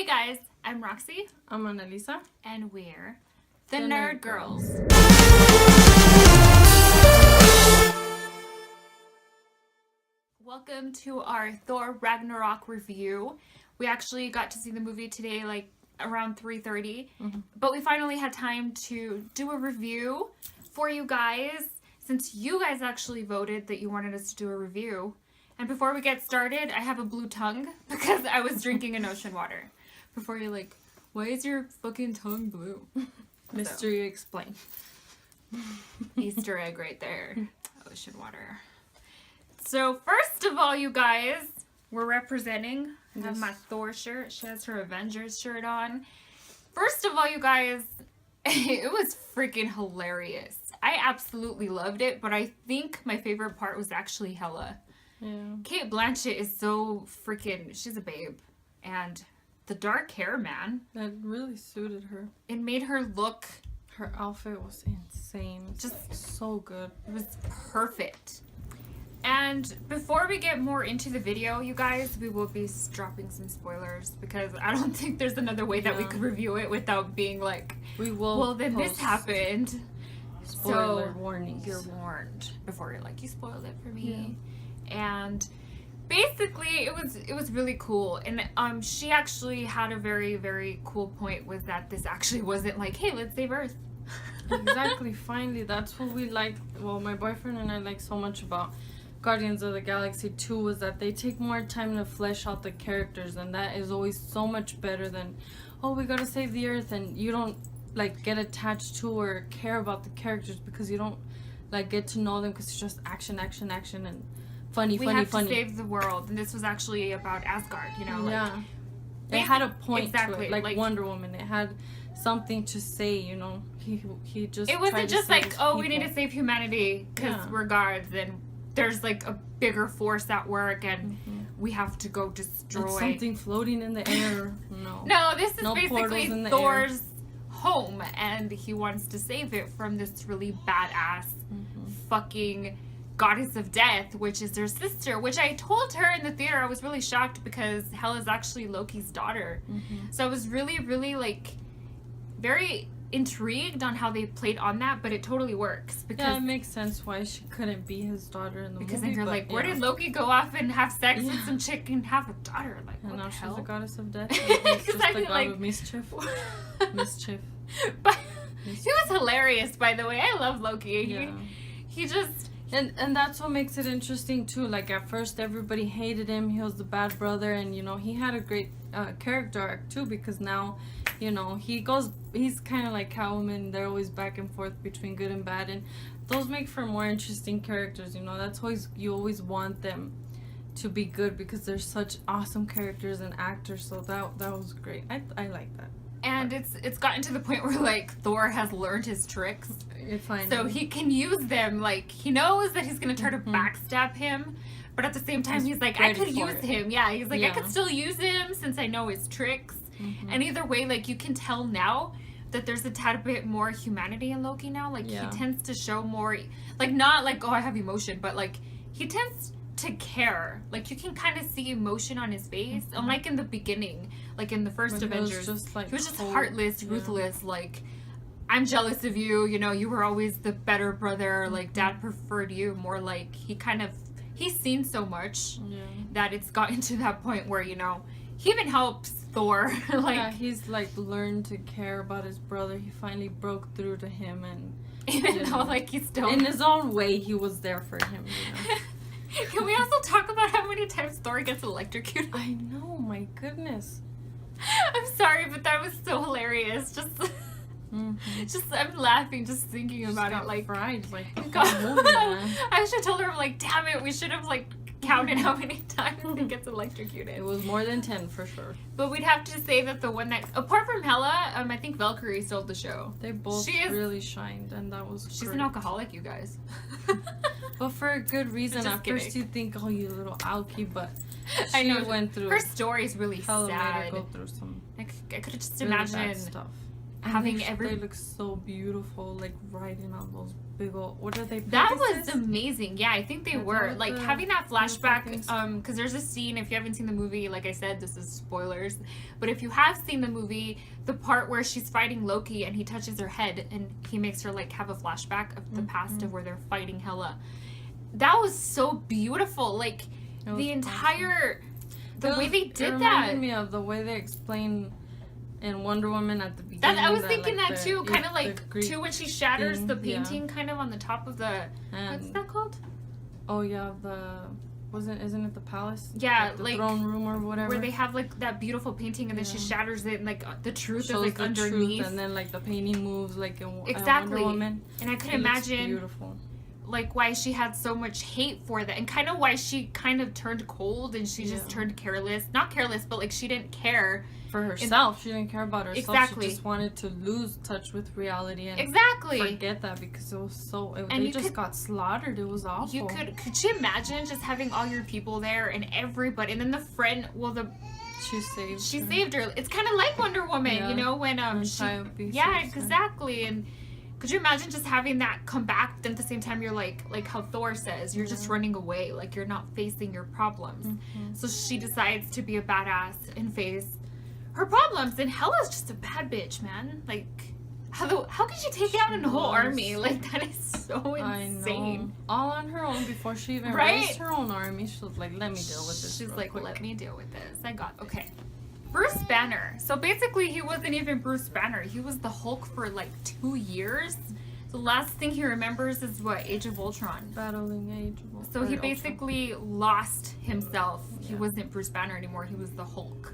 Hey guys, I'm Roxy. I'm Annalisa. And we're the Nerd Girls. Welcome to our Thor Ragnarok review. We actually got to see the movie today, like around 3:30, but we finally had time to do a review for you guys, since you guys actually voted that you wanted us to do a review. And before we get started, I have a blue tongue because I was drinking an ocean water. Before you're like, why is your fucking tongue blue? Mystery explained. Easter egg right there. Ocean water. So first of all, you guys, we're representing. I have my Thor shirt. She has her Avengers shirt on. First of all, you guys, it was freaking hilarious. I absolutely loved it, but I think my favorite part was actually Hela. Yeah. Cate Blanchett is so freaking, she's a babe. And the dark hair, man. That really suited her. It made her look... Her outfit was insane. Just so good. It was perfect. And before we get more into the video, you guys, we will be dropping some spoilers because I don't think there's another way that we could review it without being like, we will. Well, then this happened. Spoiler warnings. You're warned before you're like, you spoiled it for me. Yeah. And basically, it was really cool. And she actually had a very, very cool point, was that this actually wasn't like, hey, let's save Earth. Exactly. Finally, that's what we like. Well, my boyfriend and I like so much about Guardians of the Galaxy 2 was that they take more time to flesh out the characters, and that is always so much better than, oh, we gotta save the Earth, and you don't like get attached to or care about the characters because you don't like get to know them because it's just action, and funny. We have to save the world, and this was actually about Asgard, you know. Like, it had a point to it, like Wonder Woman. It had something to say, you know. He just. It wasn't just like, oh, we need to save humanity because we're gods, and there's like a bigger force at work, and we have to go destroy. It's something floating in the air. No, this is basically Thor's home, and he wants to save it from this really badass fucking goddess of death, which is their sister, which I told her in the theater. I was really shocked because Hela's actually Loki's daughter. So I was really, really like very intrigued on how they played on that, but it totally works because it makes sense why she couldn't be his daughter in the movie. Because then you're like, where did Loki go off and have sex with some chick and have a daughter? Like, and what now the hell? She's a goddess of death. He's just a god of mischief. Mischief. But he was hilarious, by the way. I love Loki. Yeah. He just. And that's what makes it interesting too. Like at first everybody hated him. He was the bad brother, and you know he had a great character arc too, because now, you know, he's kind of like Catwoman. They're always back and forth between good and bad, and those make for more interesting characters. You know, that's always, you always want them to be good because they're such awesome characters and actors. So that was great. I like that. And it's gotten to the point where like Thor has learned his tricks, so he can use them. Like he knows that he's gonna try to backstab him, but at the same time he's like, I could use him. Yeah, he's like, I could still use him since I know his tricks. And either way, like you can tell now that there's a tad bit more humanity in Loki now. Like he tends to show more, like not like, oh, I have emotion, but like he tends to care. Like you can kind of see emotion on his face, unlike in the beginning, like in the first Avengers, he was just heartless, ruthless. Like, I'm jealous of you, you know, you were always the better brother, like dad preferred you. More like he's seen so much that it's gotten to that point where, you know, he even helps Thor. Like he's like learned to care about his brother. He finally broke through to him, and even though like he's still in his own way he was there for him, you know. Can we also talk about how many times Thor gets electrocuted? I know, my goodness. I'm sorry, but that was so hilarious. Just I'm laughing just thinking about it. Like, fried, like I should have told her, I'm like, damn it, we should have like counted how many times he gets electrocuted. It was more than 10 for sure. But we'd have to say that the one that, apart from Hela, I think Valkyrie stole the show. They both really shined, and that was She's an alcoholic, you guys. But for a good reason. At first you think, oh, you little alky, but I know went through her story is really sad. Go through some I could just really imagine bad stuff. having they look so beautiful, like riding on those big old, what are they? That was amazing. Yeah, I think they were like having that flashback. Because there's a scene. If you haven't seen the movie, like I said, this is spoilers. But if you have seen the movie, the part where she's fighting Loki and he touches her head and he makes her like have a flashback of the past of where they're fighting Hela. That was so beautiful. Like the entire the way they did that. It reminded me of the way they explained in Wonder Woman at the beginning. I was thinking that too, kind of like too when she shatters the painting kind of on the top of the what's that called? Oh yeah, isn't it the palace? Yeah, like the throne room or whatever. Where they have like that beautiful painting and then she shatters it and like the truth is like underneath. Truth, and then like the painting moves like in exactly. Wonder Woman. And I could imagine beautiful. Like why she had so much hate for that and kind of why she kind of turned cold and she just turned careless. Not careless, but like she didn't care for herself. She didn't care about herself. Exactly. She just wanted to lose touch with reality and forget that because it was so they just got slaughtered. It was awful. Could you imagine just having all your people there and everybody and then the friend she saved her. It's kind of like Wonder Woman, you know, when exactly. And could you imagine just having that come back, then at the same time you're like how Thor says, you're just running away, like you're not facing your problems. So she decides to be a badass and face her problems, and Hela's just a bad bitch, man. Like, how could you take out a whole army? Like, that is so insane. I know. All on her own before she even raised her own army. She was like, let me deal with this. She's like, let me deal with this. Okay. Bruce Banner. So basically, he wasn't even Bruce Banner. He was the Hulk for like 2 years. The last thing he remembers is Age of Ultron. Battling Age of Ultron. So he basically lost himself. Yeah. He wasn't Bruce Banner anymore. He was the Hulk.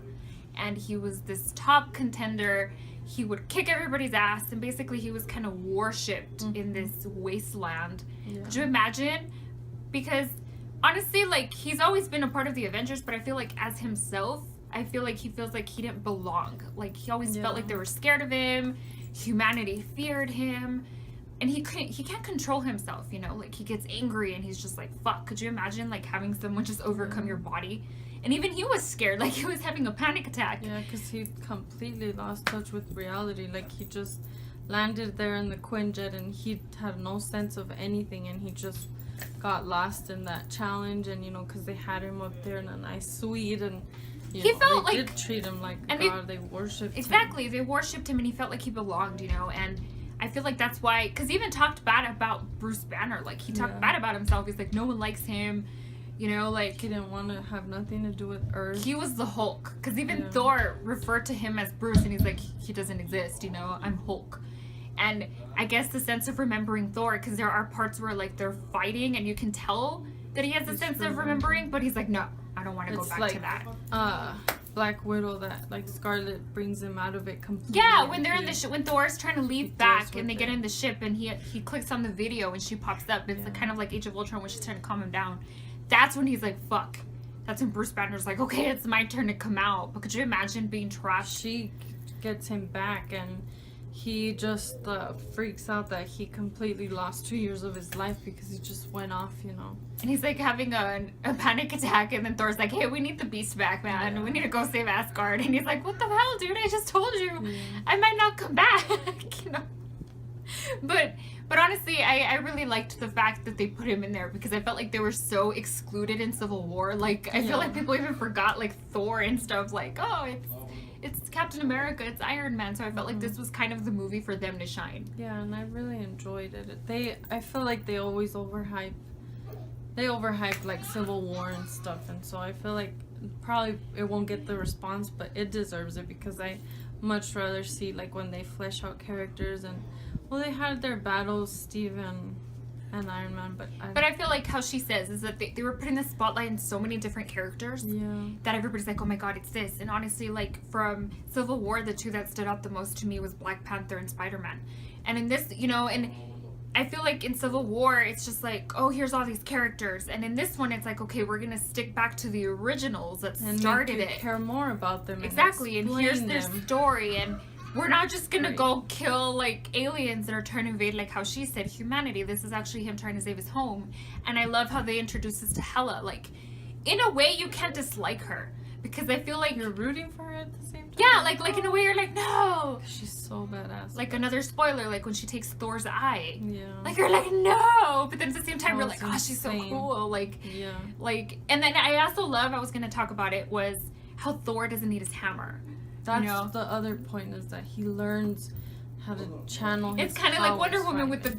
And he was this top contender. He would kick everybody's ass. And basically, he was kind of worshipped in this wasteland. Yeah. Could you imagine? Because honestly, like, he's always been a part of the Avengers. But I feel like as himself, I feel like he feels like he didn't belong. Like, he always felt like they were scared of him. Humanity feared him. And he can't control himself, you know? Like, he gets angry and he's just like, fuck. Could you imagine, like, having someone just overcome your body? And even he was scared. Like, he was having a panic attack. Yeah, because he completely lost touch with reality. Like, he just landed there in the Quinjet and he had no sense of anything. And he just got lost in that challenge. And, you know, because they had him up there in a nice suite and... He felt they did treat him like God. They worshipped him. Exactly. They worshipped him and he felt like he belonged, you know. And I feel like that's why... Because he even talked bad about Bruce Banner. Like, he talked bad about himself. He's like, no one likes him. You know, like... He didn't want to have nothing to do with Earth. He was the Hulk. Because even Thor referred to him as Bruce. And he's like, he doesn't exist, you know. I'm Hulk. And I guess the sense of remembering Thor... Because there are parts where, like, they're fighting. And you can tell that he has a sense of remembering. But he's like, no. I don't want to go back to that. Black Widow, that like Scarlet brings him out of it completely. Yeah, when they're in the ship, when Thor's trying to leave back and they get in the ship and he clicks on the video and she pops up. It's kind of like Age of Ultron when she's trying to calm him down. That's when he's like, fuck. That's when Bruce Banner's like, okay, it's my turn to come out. But could you imagine being trapped? She gets him back and he just freaks out that he completely lost 2 years of his life because he just went off, you know. And he's like having a panic attack and then Thor's like, hey, we need the beast back, man. Yeah. We need to go save Asgard. And he's like, what the hell, dude? I just told you. Yeah. I might not come back, you know. But honestly, I really liked the fact that they put him in there because I felt like they were so excluded in Civil War. Like, I feel like people even forgot, like, Thor and stuff. Like, oh, it's Captain America, it's Iron Man. So I felt like this was kind of the movie for them to shine. Yeah, and I really enjoyed it. I feel like they always overhype. They overhype like Civil War and stuff, and so I feel like probably it won't get the response, but it deserves it because I much rather see like when they flesh out characters and they had their battles, Steve and Iron Man, but I feel like how she says is that they were putting the spotlight in so many different characters that everybody's like, oh my god, it's this. And honestly, like from Civil War, the two that stood out the most to me was Black Panther and Spider-Man. And in this, you know, and I feel like in Civil War, it's just like, oh, here's all these characters. And in this one, it's like, okay, we're going to stick back to the originals that started it. Care more about them. Exactly. And here's their story. And we're not just going to go kill, like, aliens that are trying to invade, like how she said, humanity. This is actually him trying to save his home. And I love how they introduce us to Hela. Like, in a way, you can't dislike her. because I feel like you're rooting for her at the same time. Yeah, like in a way you're like, no. She's so badass. Like another spoiler, like when she takes Thor's eye. Yeah. Like you're like, no, but then at the same time you're like, oh, she's so insane. cool. Like, yeah. Like, and then I also love. I was gonna talk about it was how Thor doesn't need his hammer. That's the other point is that he learns how to channel his It's kind of like Wonder Woman with the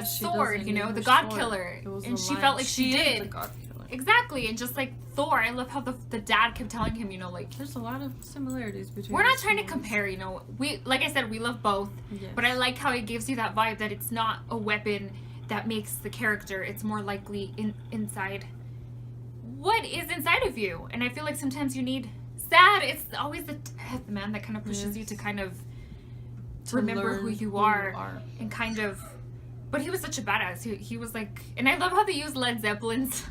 sword, you know, the God Killer, and she felt like she did. The God Killer. Exactly, and just like Thor, I love how the dad kept telling him, you know, like there's a lot of similarities between. We're not trying to compare, you know. We like I said, we love both, yes. But I like how it gives you that vibe that it's not a weapon that makes the character. It's more likely inside. What is inside of you? And I feel like sometimes you need sad. It's always the death, man, that kind of pushes you to kind of remember who you are and kind of. But he was such a badass. He was like, and I love how they use Led Zeppelin's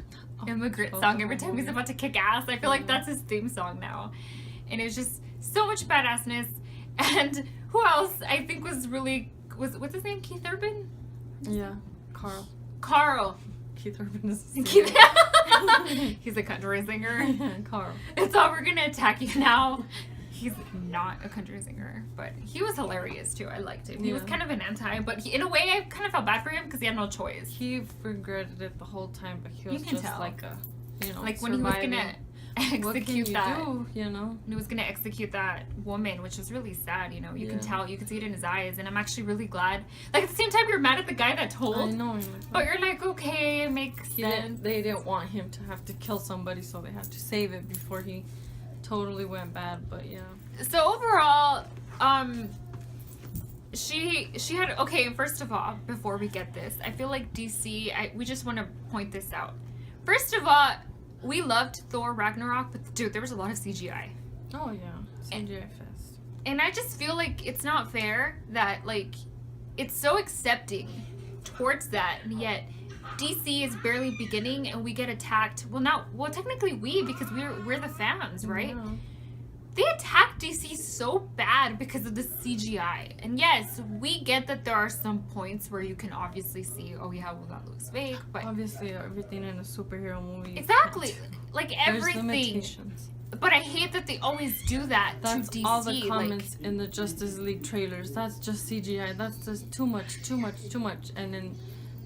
immigrant song every time he's about to kick ass. I feel like that's his theme song now, and it's just so much badassness. And who else I think was what's his name? Keith Urban? Yeah, Carl. Keith Urban is. He's a country singer. Carl. It's all we're gonna attack you now. He's not a country singer, but he was hilarious too. I liked him. He was kind of an anti, but in a way, I kind of felt bad for him because he had no choice. He regretted it the whole time, but he was just like a, you know, like when he was gonna execute that. You know, he was gonna execute that woman, which was really sad. You know, you can tell, you can see it in his eyes, and I'm actually really glad. Like at the same time, you're mad at the guy that told. I know, but you're like, okay, it makes sense. They didn't want him to have to kill somebody, so they had to save it before he totally went bad. But yeah. So overall, she had first of all, before we get this, I feel like DC. We just want to point this out. First of all, we loved Thor Ragnarok, but dude, there was a lot of CGI. Oh yeah, CGI fest. And I just feel like it's not fair that like it's so accepting towards that, and yet DC is barely beginning, and we get attacked. Well, technically because we're the fans, right? Yeah. They attacked DC so bad because of the CGI. And yes, we get that there are some points where you can obviously see, oh yeah, well that looks fake, but obviously everything in a superhero movie. Exactly. Like everything. There's limitations. But I hate that they always do that that's to DC. All the comments in the Justice League trailers. That's just CGI. That's just too much. And in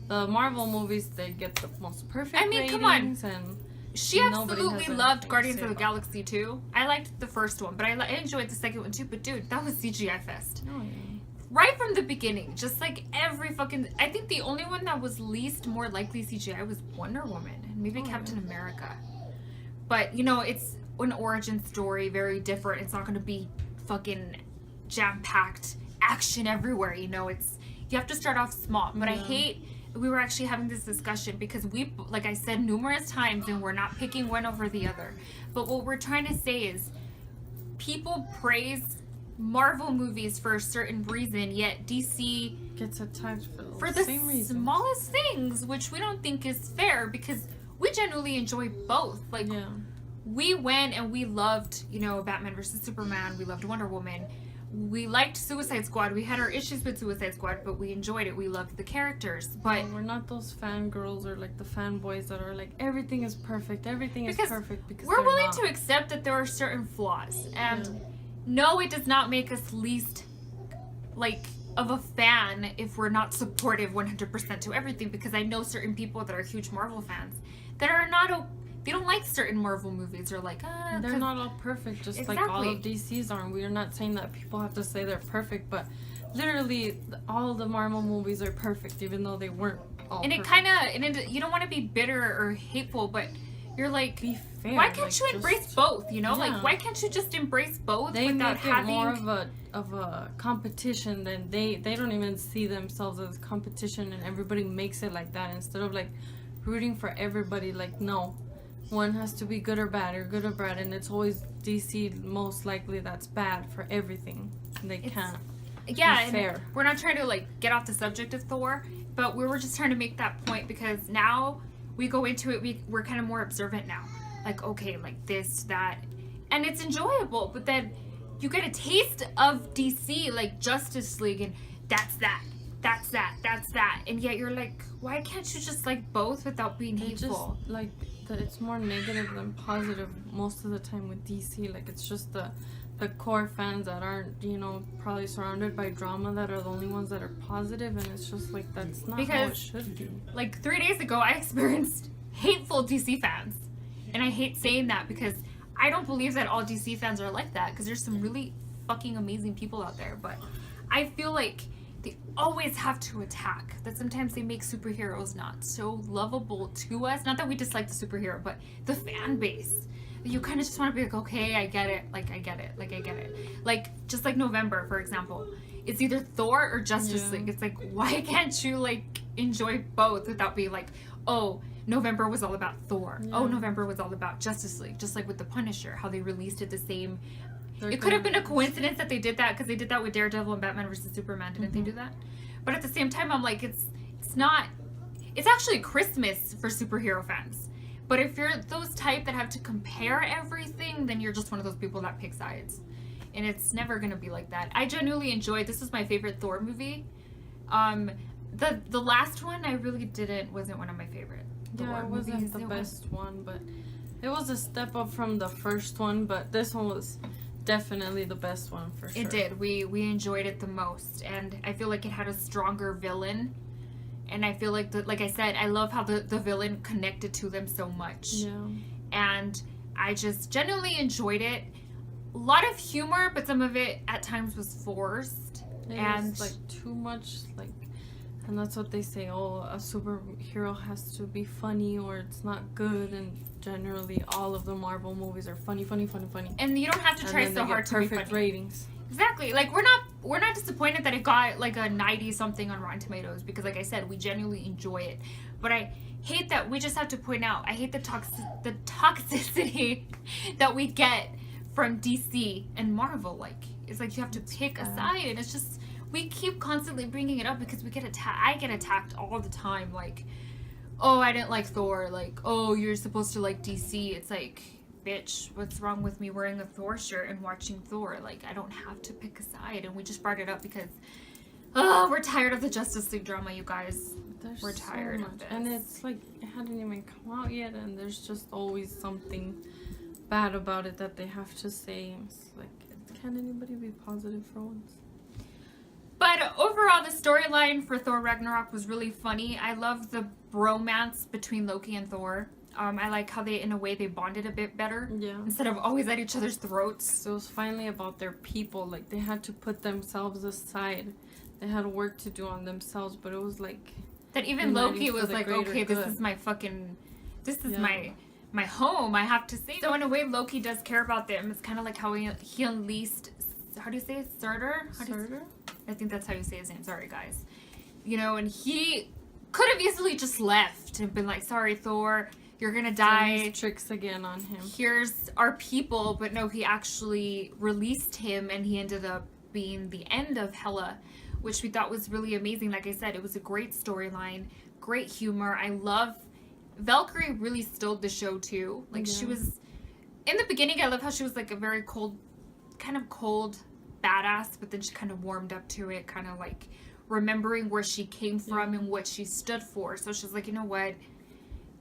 the Marvel movies, they get the most perfect ratings. Come on. And she absolutely loved Guardians of the Galaxy too. I liked the first one, but I enjoyed the second one too. But dude, that was CGI fest. Oh, yeah. Right from the beginning, just like every fucking. I think the only one that was least more likely CGI was Wonder Woman and maybe Captain America. But you know, it's an origin story, very different. It's not going to be fucking jam-packed action everywhere. You know, you have to start off small. But I hate. We were actually having this discussion because like I said numerous times, and we're not picking one over the other. But what we're trying to say is people praise Marvel movies for a certain reason, yet DC gets attacked for the smallest things, which we don't think is fair because we genuinely enjoy both. Like, we went and we loved, you know, Batman versus Superman. We loved Wonder Woman. We liked Suicide Squad. We had our issues with Suicide Squad, but we enjoyed it. We loved the characters. But we're not those fangirls or like the fanboys that are like everything is perfect. Everything is perfect because we're willing to accept that there are certain flaws. And no, it does not make us least like of a fan if we're not supportive 100% to everything. Because I know certain people that are huge Marvel fans that are not. They don't like certain Marvel movies. They're like, they're not all perfect, just like all of DC's are. We're not saying that people have to say they're perfect, but literally all the Marvel movies are perfect, even though they weren't all perfect. You don't want to be bitter or hateful, but you're like, be fair. Why can't you embrace both? You know, like why can't you just embrace both without having more of a competition than they don't even see themselves as competition, and everybody makes it like that instead of like rooting for everybody. Like no. One has to be good or bad, and it's always DC most likely that's bad for everything. They can't. Yeah, be fair. And we're not trying to like get off the subject of Thor, but we were just trying to make that point because now we go into it, we're kind of more observant now. Like, okay, like this, that, and it's enjoyable, but then you get a taste of DC, like Justice League, and that's that. And yet you're like, why can't you just like both without being hateful? Just, like it's more negative than positive most of the time with DC. Like, it's just the core fans that aren't, you know, probably surrounded by drama that are the only ones that are positive, and it's just like that's not how it should be. Like 3 days ago, I experienced hateful DC fans, and I hate saying that because I don't believe that all DC fans are like that, because there's some really fucking amazing people out there, but I feel like they always have to attack. That sometimes they make superheroes not so lovable to us. Not that we dislike the superhero, but the fan base. You kind of just want to be like, okay, I get it. Like, I get it. Like, I get it. Like, just like November, for example. It's either Thor or Justice League. It's like, why can't you, like, enjoy both without being like, oh, November was all about Thor. Yeah. Oh, November was all about Justice League. Just like with the Punisher, how they released it the same. It could have been a coincidence that they did that, because they did that with Daredevil and Batman vs. Superman. Didn't they do that? But at the same time, I'm like, it's not. It's actually Christmas for superhero fans. But if you're those type that have to compare everything, then you're just one of those people that pick sides. And it's never going to be like that. I genuinely enjoyed, this is my favorite Thor movie. The last one I really wasn't one of my favorite Thor it wasn't movies. The best one, but it was a step up from the first one, but this one was definitely the best one for sure. It did. We enjoyed it the most, and I feel like it had a stronger villain. And I feel like, like I said, I love how the villain connected to them so much. Yeah. And I just genuinely enjoyed it. A lot of humor, but some of it at times was forced. It was like too much, like, and that's what they say, oh, a superhero has to be funny or it's not good, and generally all of the Marvel movies are funny. And you don't have to try so hard to be funny. Perfect ratings. Exactly. Like, we're not disappointed that it got like a 90 something on Rotten Tomatoes, because like I said, we genuinely enjoy it. But I hate that we just have to point out, I hate the toxicity that we get from DC and Marvel. Like, it's like you have to pick a side, and it's just, we keep constantly bringing it up because we get attacked. I get attacked all the time. Like, oh, I didn't like Thor. Like, oh, you're supposed to like DC. It's like, bitch, what's wrong with me wearing a Thor shirt and watching Thor? Like, I don't have to pick a side. And we just brought it up because, we're tired of the Justice League drama, you guys. We're tired of this. And it's like, it hadn't even come out yet, and there's just always something bad about it that they have to say. It's like, can anybody be positive for once? But overall, the storyline for Thor Ragnarok was really funny. I love the bromance between Loki and Thor. I like how they, in a way, they bonded a bit better. Yeah. Instead of always at each other's throats. So it was finally about their people. Like, they had to put themselves aside. They had work to do on themselves, but it was like... That even Loki was like, okay, this is my fucking... This is my home. I have to save. So in a way, Loki does care about them. It's kind of like how he unleashed... How do you say it? Surtur? I think that's how you say his name. Sorry, guys. You know, and he could have easily just left and been like, sorry, Thor, you're gonna die. Tricks again on him. Here's our people. But no, he actually released him, and he ended up being the end of Hela, which we thought was really amazing. Like I said, it was a great storyline, great humor. I love... Valkyrie really stole the show, too. Like, she was... In the beginning, I love how she was, like, a very cold badass, but then she kind of warmed up to it, kind of, like, remembering where she came from and what she stood for. So she's like, you know what?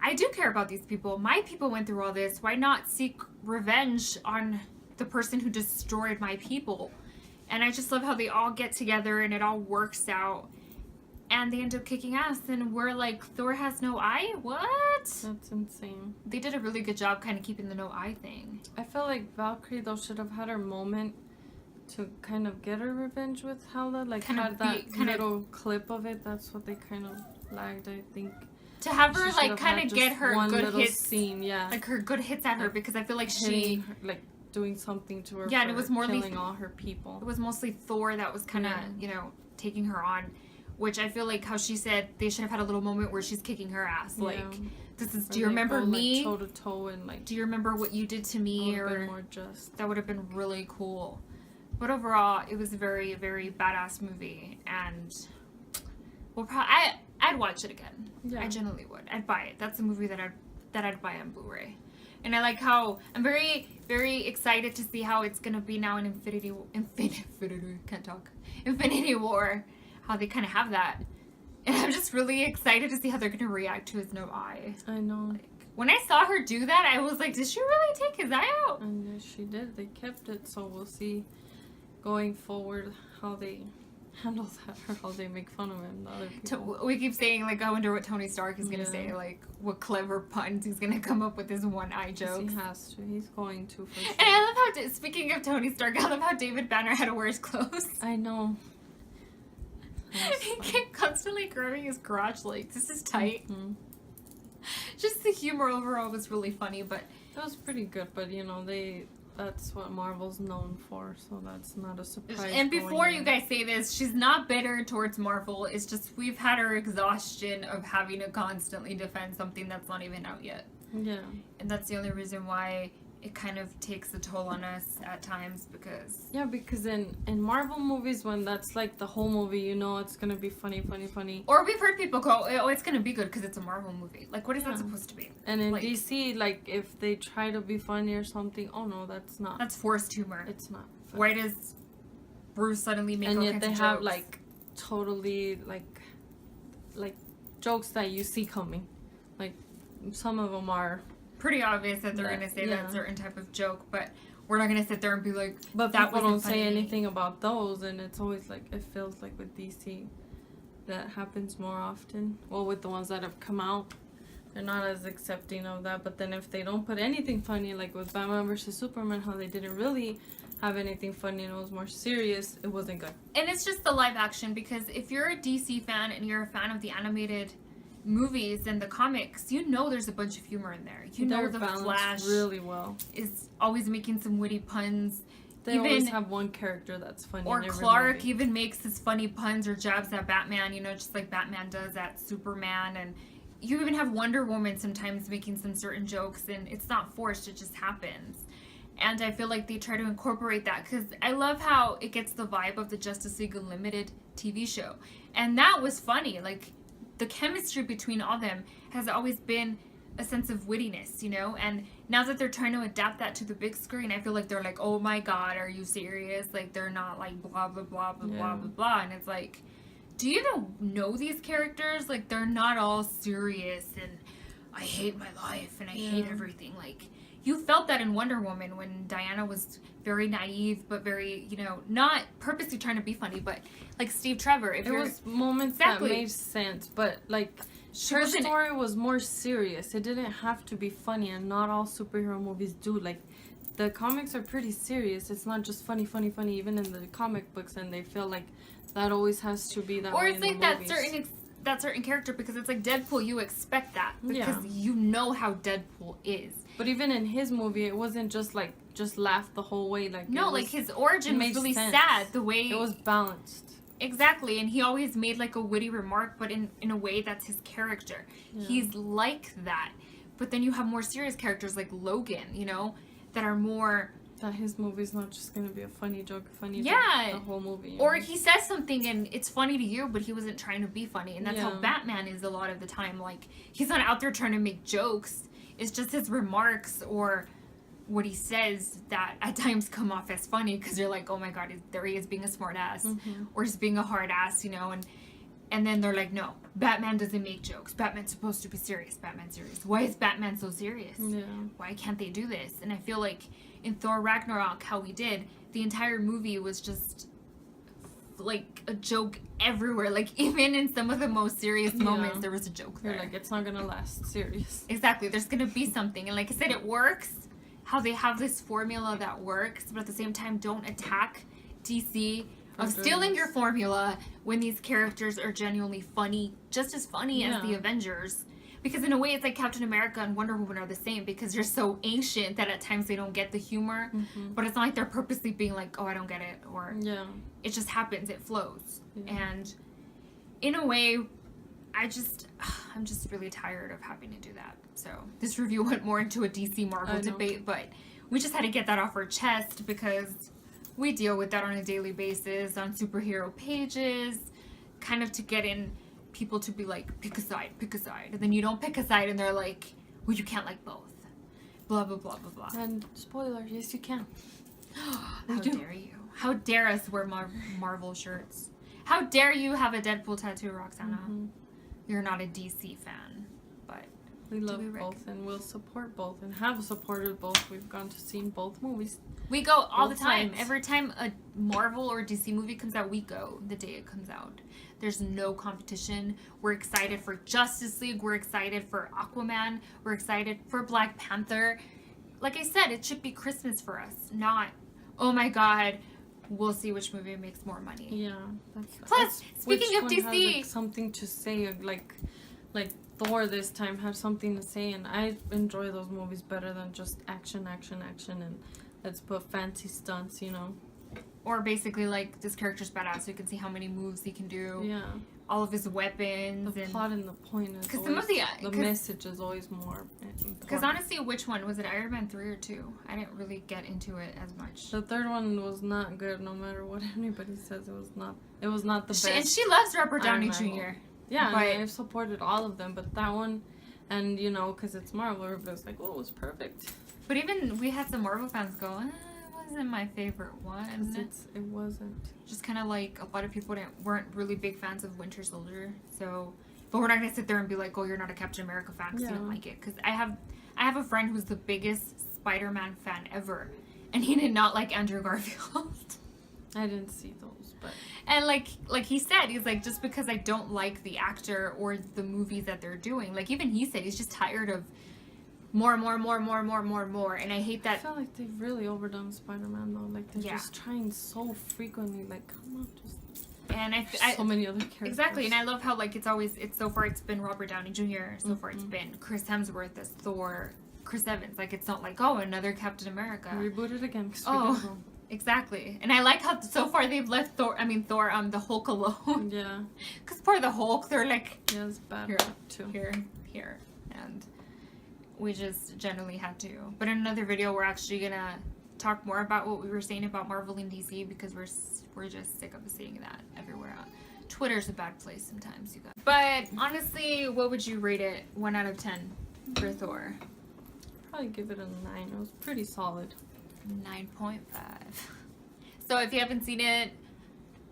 I do care about these people. My people went through all this. Why not seek revenge on the person who destroyed my people? And I just love how they all get together and it all works out. And they end up kicking ass. And we're like, Thor has no eye? What? That's insane. They did a really good job kind of keeping the no eye thing. I feel like Valkyrie, though, should have had her moment to kind of get her revenge with Hela. Like, had that little clip of it. That's what they kind of lagged, I think. To have her, like, kind of get her good hits. Scene, yeah. Like, her good hits at her, because I feel like she... Like, doing something to her and it was more killing all her people. It was mostly Thor that was kind of, you know, taking her on. Which I feel like how she said they should have had a little moment where she's kicking her ass. Like, this is, do you remember me? Like, toe to toe, and like, do you remember what you did to me? Or more just. That would have been really cool. But overall, it was a very, very badass movie, and we'll probably I'd watch it again. Yeah. I genuinely would. I'd buy it. That's a movie that I'd buy on Blu-ray. And I like how I'm very, very excited to see how it's gonna be now in Infinity War. How they kind of have that. And I'm just really excited to see how they're going to react to his no eye. I know. Like, when I saw her do that, I was like, did she really take his eye out? And yes, she did. They kept it, so we'll see going forward how they handle that or how they make fun of him. The other people. We keep saying, like, I wonder what Tony Stark is going to say, like, what clever puns he's going to come up with his one-eye joke. He has to. He's going to, for sure. And I love how, speaking of Tony Stark, I love how David Banner had to wear his clothes. I know. He kept constantly grabbing his crotch, like, this is tight. Mm-hmm. Just the humor overall was really funny, but... It was pretty good, but, you know, that's what Marvel's known for, so that's not a surprise. And before you guys say this, she's not bitter towards Marvel. It's just we've had our exhaustion of having to constantly defend something that's not even out yet. Yeah. And that's the only reason why it kind of takes a toll on us at times, because... Yeah, because in Marvel movies, when that's like the whole movie, you know it's going to be funny. Or we've heard people go, oh, it's going to be good because it's a Marvel movie. Like, what is that supposed to be? And in DC, like, if they try to be funny or something, oh no, that's not. That's forced humor. It's not funny. Why does Bruce suddenly make all kinds of jokes? And yet they have, like, totally, like jokes that you see coming. Like, some of them are... pretty obvious that they're going to say that certain type of joke, but we're not going to sit there and be like, but that people don't funny. Say anything about those, and it's always like, it feels like with DC that happens more often. Well, with the ones that have come out, they're not as accepting of that. But then if they don't put anything funny, like with Batman versus Superman, how they didn't really have anything funny and it was more serious, it wasn't good. And it's just the live action, because if you're a DC fan and you're a fan of the animated movies and the comics, you know there's a bunch of humor in there. You know the Flash really well is always making some witty puns. They always have one character that's funny. Or in every Clark movie. even makes his funny puns or jabs at Batman, you know, just like Batman does at Superman. And you even have Wonder Woman sometimes making some certain jokes, and it's not forced, it just happens. And I feel like they try to incorporate that, because I love how it gets the vibe of the Justice League Unlimited TV show. And that was funny. Like, the chemistry between all them has always been a sense of wittiness, you know? And now that they're trying to adapt that to the big screen, I feel like they're like, oh my god, are you serious? Like, they're not like blah, blah, blah, blah, blah, blah, blah. And it's like, do you even know these characters? Like, they're not all serious and I hate my life and I hate everything. Like, you felt that in Wonder Woman when Diana was very naive, but very, you know, not purposely trying to be funny, but like Steve Trevor. It was moments that made sense, but like her story was more serious. It didn't have to be funny, and not all superhero movies do. Like, the comics are pretty serious. It's not just funny, even in the comic books, and they feel like that always has to be that way. Or it's like that certain character, because it's like Deadpool, you expect that because you know how Deadpool is. But even in his movie, it wasn't just like laugh the whole way. Like, no, like his origin was really sad. The way it was balanced. Exactly, and he always made like a witty remark, but in a way that's his character. Yeah. He's like that. But then you have more serious characters like Logan, you know, that are more... That his movie's not just going to be a funny joke joke the whole movie. Or he says something and it's funny to you, but he wasn't trying to be funny. And that's how Batman is a lot of the time. Like, he's not out there trying to make jokes. It's just his remarks or what he says that at times come off as funny, because you're like, oh my god, there he is being a smart ass. Mm-hmm. Or he's being a hard ass, you know. And then they're like, no, Batman doesn't make jokes. Batman's supposed to be serious. Batman's serious. Why is Batman so serious? Yeah. Why can't they do this? And I feel like in Thor Ragnarok, how we did, the entire movie was just like a joke everywhere. Like, even in some of the most serious moments, there was a joke there. You're like, it's not gonna last serious. Exactly. There's gonna be something. And like I said, it works. How they have this formula that works, but at the same time, don't attack DC of stealing your formula when these characters are genuinely funny, just as funny as the Avengers. Because in a way, it's like Captain America and Wonder Woman are the same, because they're so ancient that at times they don't get the humor. Mm-hmm. But it's not like they're purposely being like, oh, I don't get it. Or it just happens. It flows. Yeah. And in a way, I'm just really tired of having to do that. So this review went more into a DC Marvel debate, but we just had to get that off our chest because we deal with that on a daily basis on superhero pages, kind of to get in people to be like, pick a side, and then you don't pick a side and they're like, well, you can't like both, blah blah blah blah blah. And spoiler, yes you can. How dare you? How dare us wear Marvel shirts? How dare you have a Deadpool tattoo, Roxana? Mm-hmm. You're not a DC fan, but We love both, and we'll support both, and have supported both. We've gone to see both movies. We go all the time. Sides. Every time a Marvel or DC movie comes out, we go the day it comes out. There's no competition. We're excited for Justice League. We're excited for Aquaman. We're excited for Black Panther. Like I said, it should be Christmas for us, not, oh my God, we'll see which movie makes more money. Yeah. Plus, speaking of DC, has, like, something to say, like Thor this time had something to say, and I enjoy those movies better than just action, and let's put fancy stunts, you know. Or basically, like, this character's badass, so you can see how many moves he can do. Yeah. All of his weapons. The plot and the point is always, the message is always more important. Because honestly, which one? Was it Iron Man 3 or 2? I didn't really get into it as much. The third one was not good, no matter what anybody says. It was not the best. And she loves Robert Downey Jr. Yeah, but I've supported all of them, but that one, and you know, because it's Marvel, everybody's like, oh, it was perfect. But even we had some Marvel fans go, it wasn't my favorite one. It wasn't. Just kind of like a lot of people weren't really big fans of Winter Soldier, so. But we're not gonna sit there and be like, oh, you're not a Captain America fan because you don't like it. Because I have a friend who's the biggest Spider-Man fan ever, and he did not like Andrew Garfield. I didn't see those, but. And like he said, he's like, just because I don't like the actor or the movies that they're doing, like even he said he's just tired of more, and I hate that. I feel like they've really overdone Spider-Man though. Like they're just trying so frequently. Like, come on, just. And so many other characters. Exactly, and I love how like it's so far it's been Robert Downey Jr. So far it's been Chris Hemsworth as Thor, Chris Evans. Like it's not like, oh, another Captain America. Reboot it again. Oh. Exactly. And I like how so far they've left Thor, the Hulk alone. Yeah. Because for the Hulk, they're like... Yeah, it's bad too. Here. And we just generally had to. But in another video, we're actually going to talk more about what we were saying about Marvel and DC because we're just sick of seeing that everywhere. Twitter's a bad place sometimes, you guys. But honestly, what would you rate it 1 out of 10 for Thor? Probably give it a 9. It was pretty solid. 9.5. So if you haven't seen it,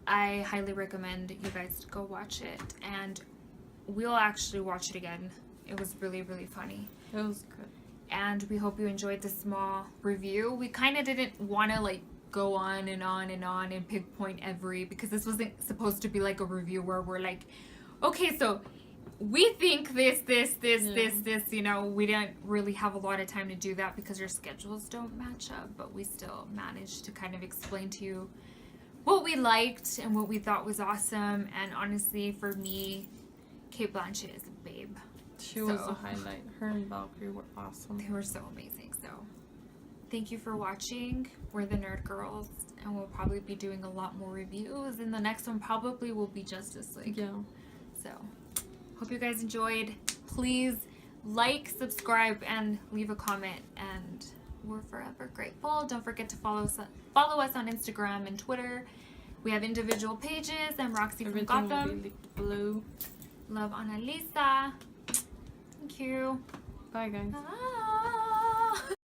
I highly recommend you guys go watch it, and we'll actually watch it again. It was really, really funny. It was good. And we hope you enjoyed this small review. We kind of didn't want to like go on and pinpoint every, because this wasn't supposed to be like a review where we're like, okay, so we think this, you know, we didn't really have a lot of time to do that because our schedules don't match up, but we still managed to kind of explain to you what we liked and what we thought was awesome. And honestly, for me, Cate Blanchett is a babe. She was a highlight. Her and Valkyrie were awesome. They were so amazing. So thank you for watching. We're the Nerd Girls, and we'll probably be doing a lot more reviews, and the next one probably will be Justice League. Yeah. So hope you guys enjoyed. Please like, subscribe, and leave a comment, and we're forever grateful. Don't forget to follow us on Instagram and Twitter. We have individual pages. I'm Roxy from Gotham. Everything will be linked below. Love, Annalisa. Thank you. Bye, guys. Ah.